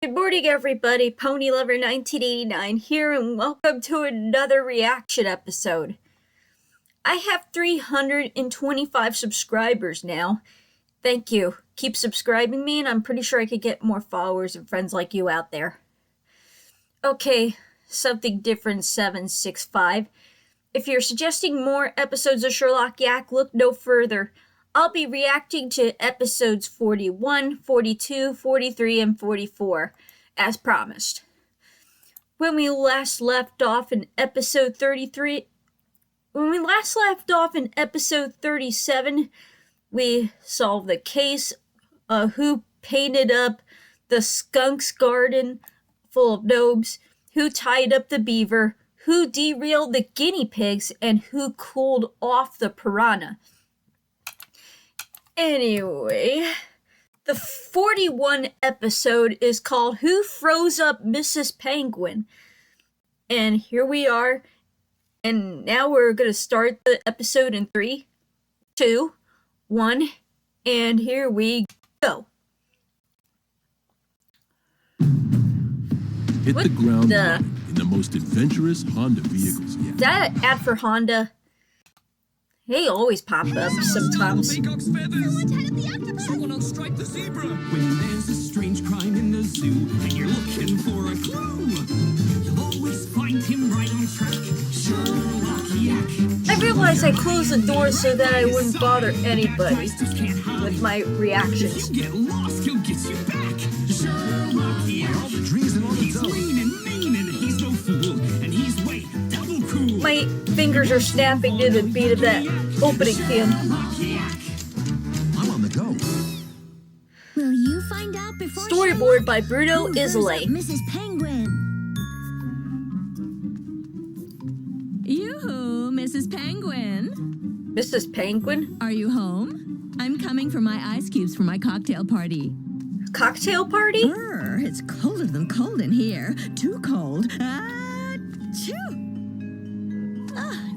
Good morning, everybody. Ponylover1989 here, and welcome to another reaction episode. I have 325 subscribers now. Thank you. Keep subscribing me, and I'm pretty sure I could get more followers and friends like you out there. Okay, something different 765. If you're suggesting more episodes of Sherlock Yack, look no further. I'll be reacting to episodes 41, 42, 43, and 44, as promised. When we last left off in episode 37, we solved the case of who painted up the skunk's garden full of gnomes, who tied up the beaver, who derailed the guinea pigs, and who cooled off the piranha. Anyway, the 41 episode is called Who Froze Up Mrs. Penguin? And here we are. And now we're going to start the episode in 3, 2, 1. And here we go. Hit the ground running in the most adventurous Honda vehicles yet. That ad for Honda? They always pop up sometimes. Someone unstriped the zebra. When there's a strange crime in the zoo and you're looking for a clue, you'll always find him right on track. Sherlock Yack. I realized I closed the door so that I wouldn't bother anybody with my reactions. You get lost, he'll get you back. Sherlock Yack. He's lean and mean and he's no fool, and he's way double cool. My fingers are snapping to the beat of that opening theme. I'm on the go. Will you find out before Storyboard by Bruno Who froze Isolé. up Mrs. Penguin? Yoo-hoo, Mrs. Penguin. Mrs. Penguin? Are you home? I'm coming for my ice cubes for my cocktail party. Cocktail party? It's colder than cold in here. Too cold. Achoo!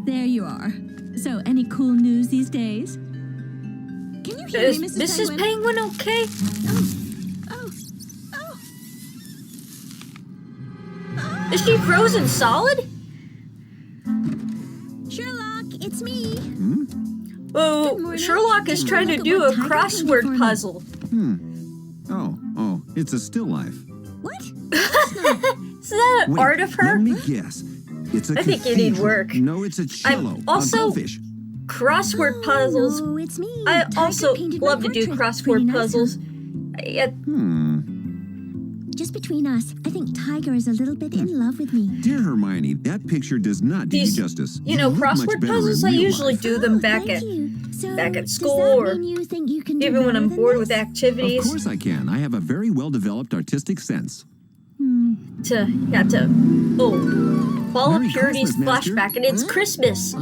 There you are. So, any cool news these days? Can you hear Is me, Mrs. Penguin okay? Is she frozen solid? Sherlock, it's me. Oh, Sherlock is trying to do a crossword puzzle. Oh, it's a still life. What? Is that an art of her? Let me guess. It's a I think you need work. No, it's a cello. I'm also crossword puzzles. No, it's me. I Tiger also painted my love to do portrait. crossword Pretty nice, puzzles. Just between us, I think Tiger is a little bit in love with me. Dear Hermione, that picture does not do you justice. You know, look much crossword better puzzles, in I real usually life. do them back at school, or even when I'm bored with activities. Of course I can. I have a very well-developed artistic sense. Ball of Merry Purity's Christmas, Master. flashback, and it's Christmas. A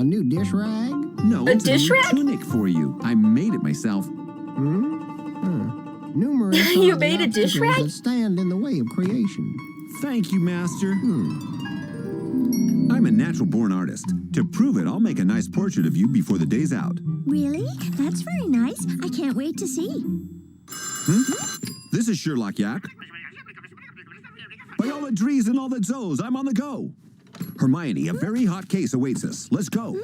new dish rag? No, A it's dish a new rag? tunic for you. I made it myself. Numerous You are the made a dish obstacles rag? that stand in the way of creation. Thank you, Master. I'm a natural-born artist. To prove it, I'll make a nice portrait of you before the day's out. Really? That's very nice. I can't wait to see. This is Sherlock Yack. By all the trees and all the zoes, I'm on the go. Hermione, a very hot case awaits us. Let's go.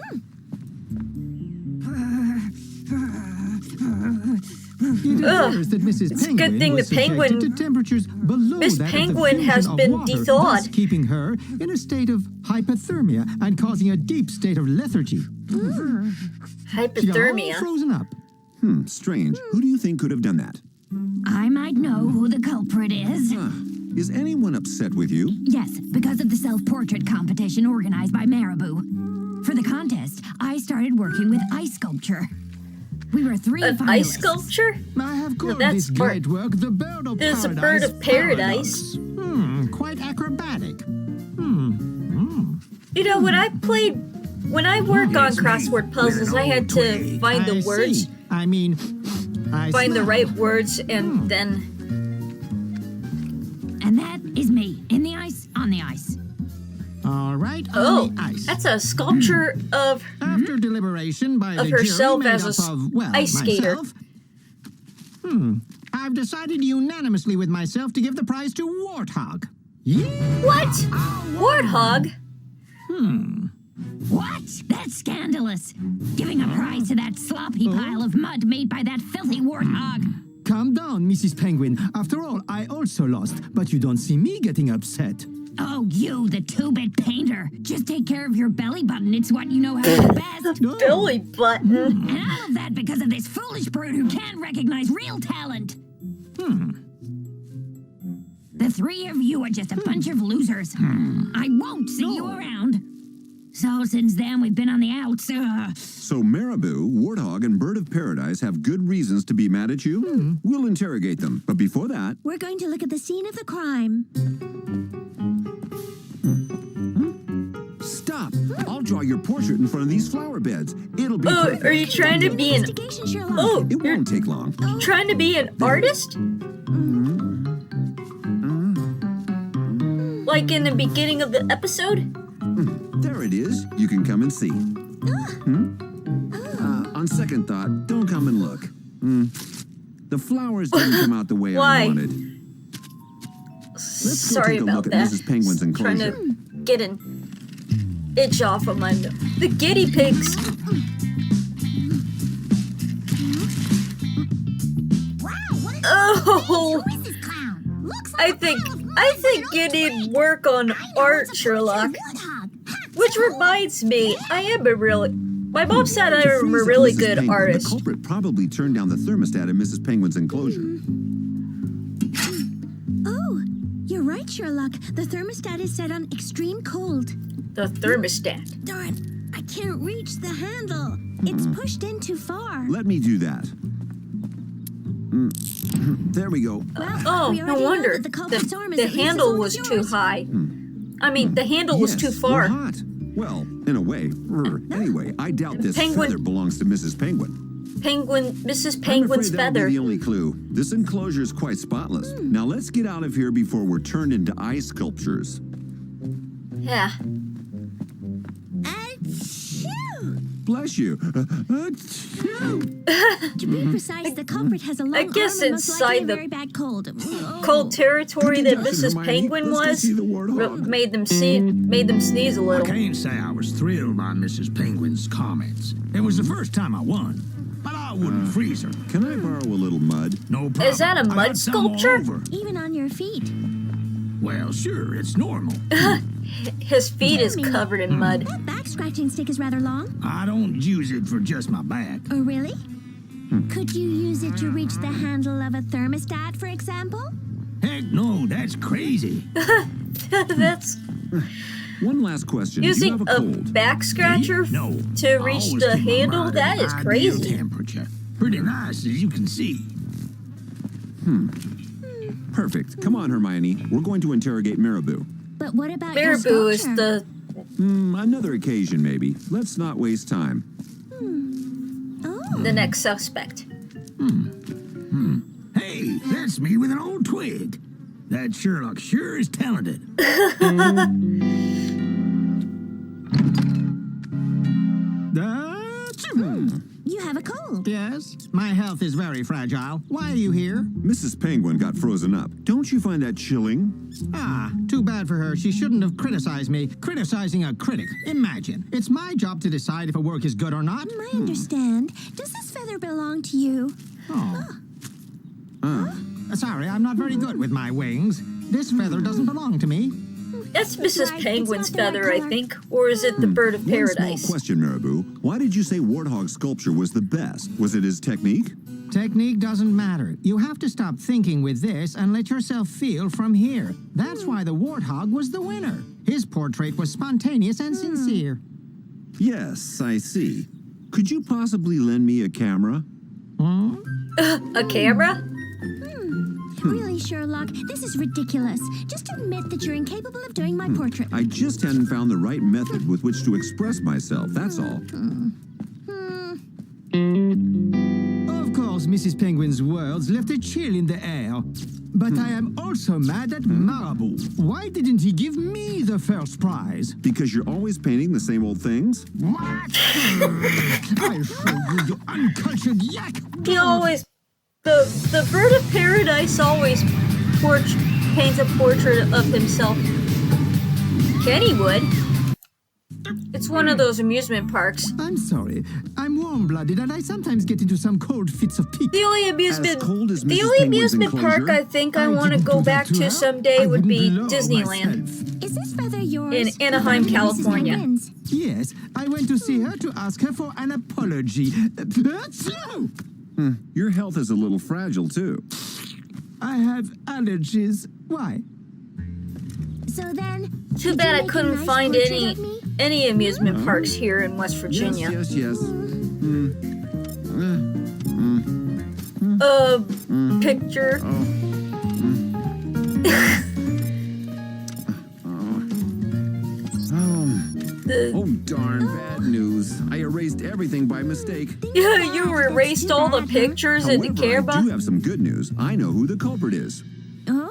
It appears that Mrs. It's a good Penguin thing was the penguin- subjected to temperatures below Miss that Penguin of the has fusion been of water, thawed. thus keeping her in a state of hypothermia and causing a deep state of lethargy. She got all Hypothermia. frozen up. Strange. Who do you think could have done that? I might know who the culprit is. Is anyone upset with you? Yes, because of the self-portrait competition organized by Marabou. For the contest, I started working with ice sculpture. We were 3 An finalists. ice sculpture? I have called that's this great work the Bird of There's a Paradise. bird of paradise. Paradox. Quite acrobatic. You know, when I work on crossword puzzles, I had to find the words, find the right words, and then... And that is me, in the ice, on the ice. All right, Oh, on the ice. that's a sculpture of After deliberation by Of the herself jury made as a up of, well, ice skater. myself, I've decided unanimously with myself to give the prize to Warthog. Yeah. What? Warthog? What? That's scandalous. Giving a prize to that sloppy pile of mud made by that filthy warthog. Calm down, Mrs. Penguin. After all, I also lost, but you don't see me getting upset. Oh, you, the two-bit painter. Just take care of your belly button. It's what you know how to do best. Belly button. And all of that because of this foolish brute who can't recognize real talent. The three of you are just a bunch of losers. I won't see you around. So since then, we've been on the outs. So Marabou, Warthog, and Bird of Paradise have good reasons to be mad at you? We'll interrogate them. But before that... We're going to look at the scene of the crime. Stop! I'll draw your portrait in front of these flower beds. It'll be Oh, perfect. are you trying to be an... Investigation, Sherlock. Oh, It you're won't take long. trying to be an artist? Like in the beginning of the episode? There it is. You can come and see. On second thought, don't come and look. The flowers didn't come out the way Why? I wanted. Let's go Sorry take a about look that. at Mrs. Penguin's Trying enclosure. to get an itch off of my nose. The guinea pigs. Oh, I think you need work on art, Sherlock. Which reminds me, I am a really... My mom said I To am a freeze up really Mrs. good Penguin, artist. The culprit probably turned down the thermostat in Mrs. Penguin's enclosure. Oh, you're right, Sherlock. The thermostat is set on extreme cold. The thermostat. Darn, I can't reach the handle. It's pushed in too far. Let me do that. There we go. Well, Oh, we no already know wonder. that the culprit's arm is The at least as handle long was as too yours. high. I mean, the handle was Yes, too we're far. hot. Well, in a way. Anyway, I doubt this Penguin- feather belongs to Mrs. Penguin. Mrs. I'm Penguin's afraid that'll feather. be the only clue. This enclosure is quite spotless. Now let's get out of here before we're turned into ice sculptures. Yeah. Bless you. To be precise, the culprit has a long guess arm and most likely inside a the very bad cold. Cold territory Good that deduction, Mrs. Hermione. Penguin Let's go was see the warthog. made them sneeze a I little. can't say I was thrilled by Mrs. Penguin's comments. It was the first time I won, but I wouldn't freeze her. Can I borrow a little mud? No problem. Is that a I got mud some all sculpture? over. Even on your feet. Well, sure, it's normal. His feet is Yummy. covered in mud. That back scratching stick is rather long. I don't use it for just my back. Oh, really? Could you use it to reach the handle of a thermostat, for example? Heck no, that's crazy. That's One last question. Do you using have a a cold? back scratcher No. to I reach always the keep my handle. mud That at is ideal crazy. temperature. Pretty nice, as you can see. Perfect. Come on, Hermione. We're going to interrogate Marabou. But what about your Marabou is sculpture? the Another occasion, maybe. Let's not waste time. next suspect. Hey, that's me with an old twig. That Sherlock sure is talented. You have a cold. Yes, my health is very fragile. Why are you here? Mrs. Penguin got frozen up. Don't you find that chilling? Ah, too bad for her. She shouldn't have criticized me. Criticizing a critic. Imagine. It's my job to decide if a work is good or not. I understand. Does this feather belong to you? Sorry, I'm not very good with my wings. This feather doesn't belong to me. That's Mrs. Right, it's Penguin's not the right feather, I color. think. Or is it the bird of One small paradise? question, Marabou. Why did you say Warthog's sculpture was the best? Was it his technique? Technique doesn't matter. You have to stop thinking with this and let yourself feel from here. That's why the warthog was the winner. His portrait was spontaneous and sincere. Yes, I see. Could you possibly lend me a camera? A camera? Really, Sherlock, this is ridiculous. Just admit that you're incapable of doing my portrait. I just hadn't found the right method with which to express myself, that's all. Of course, Mrs. Penguin's words left a chill in the air. But I am also mad at Marabou. Why didn't he give me the first prize? Because you're always painting the same old things? What? I'll show you, you uncultured yak! He always The bird of paradise always paints a portrait of himself. Kenny would. It's one of those amusement parks. I'm sorry. I'm warm-blooded and I sometimes get into some cold fits of pique. The only amusement park I think I want to go back to someday would be Disneyland Is this feather yours? in Anaheim, Mrs. California. Penguin's? Yes, I went to see her to ask her for an apology. Your health is a little fragile, too. I have allergies. Why? So then, Too did bad you I make a couldn't nice find portrait of me? any amusement parks here in West Virginia. Yes. Picture. Oh, darn, bad news. I erased everything by mistake. Yeah, you erased all the pictures in the However, I camera. do have some good news. I know who the culprit is. Oh,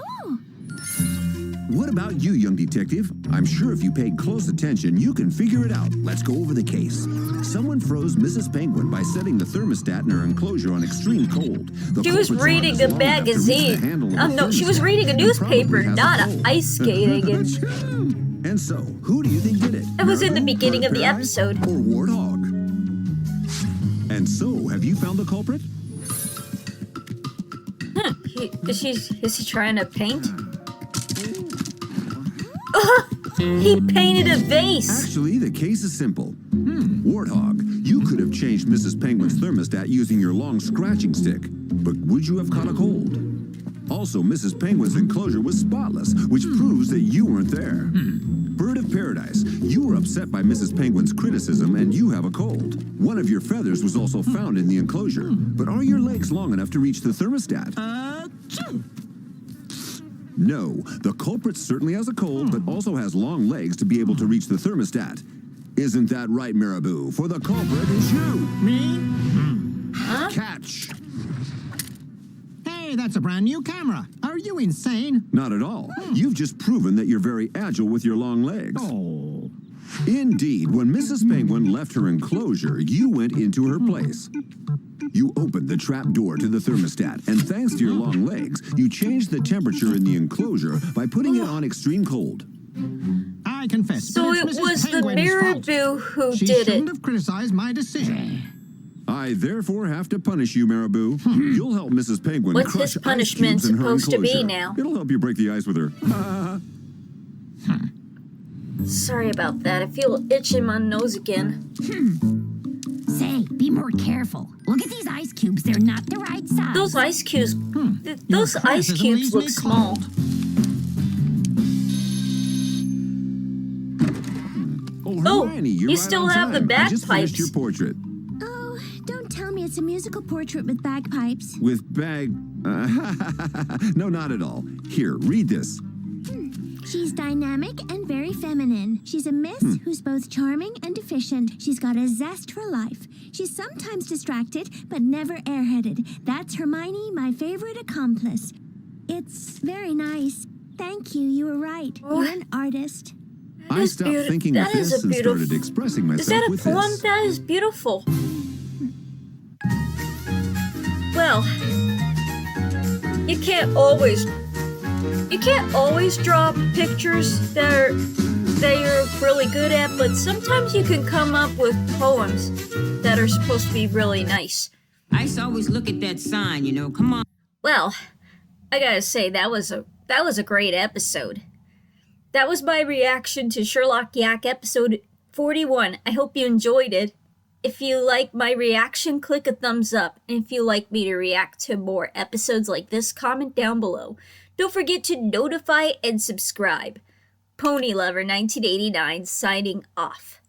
What about you, young detective? I'm sure if you paid close attention, you can figure it out. Let's go over the case. Someone froze Mrs. Penguin by setting the thermostat in her enclosure on extreme cold. The She was culprit's reading arm a is long enough to reach the magazine. handle of the No, she was thermostat reading a and newspaper, probably has not a cold. ice skating. And so, who do you think did it? That was in the Maribel, beginning of the Paradise, episode. Or Warthog? And so, have you found the culprit? Is he trying to paint? He painted a vase. Actually, the case is simple. Warthog, you could have changed Mrs. Penguin's thermostat using your long scratching stick, but would you have caught a cold? Also, Mrs. Penguin's enclosure was spotless, which proves that you weren't there. Bird of Paradise, you were upset by Mrs. Penguin's criticism and you have a cold. One of your feathers was also found in the enclosure, but are your legs long enough to reach the thermostat? No, the culprit certainly has a cold, but also has long legs to be able to reach the thermostat. Isn't that right, Maribel? For the culprit is you. Me? Catch. Hey, that's a brand new camera. Are you insane? Not at all. You've just proven that you're very agile with your long legs. Oh. Indeed, when Mrs. Penguin left her enclosure, you went into her place. You opened the trap door to the thermostat, and thanks to your long legs, you changed the temperature in the enclosure by putting it on extreme cold. I confess. So but it it's Mrs. was the Penguin's fault. Maribel who She did shouldn't it. have criticized my decision. I therefore have to punish you, Maribel. You'll help Mrs. Penguin What's crush his ice punishment cubes in her supposed to be enclosure. now? It'll help you break the ice with her. Sorry about that. I feel itch in my nose again. Say, be more careful. Look at these ice cubes. They're not the right size. Those ice cubes. Those Your ice criticism cubes leaves look me small. cold. Oh, Hermione, you're you right still on have the time. I just bagpipes. finished your portrait. oh, don't tell me it's a musical portrait with bagpipes. With bag... no, not at all. Here, read this. She's dynamic and very feminine. She's a miss who's both charming and efficient. She's got a zest for life. She's sometimes distracted, but never airheaded. That's Hermione, my favorite accomplice. It's very nice. Thank you, you were right. You're an artist. I stopped thinking that with is this a and beautiful- started expressing myself Is that a with poem? this. That is beautiful. Well, you can't always draw pictures that you're really good at, but sometimes you can come up with poems that are supposed to be really nice. I used to always look at that sign, you know, come on. Well, I gotta say that was a great episode. That was my reaction to Sherlock Yack episode 41. I hope you enjoyed it. If you like my reaction, click a thumbs up. And if you like me to react to more episodes like this, comment down below. Don't forget to notify and subscribe. Ponylover1989 signing off.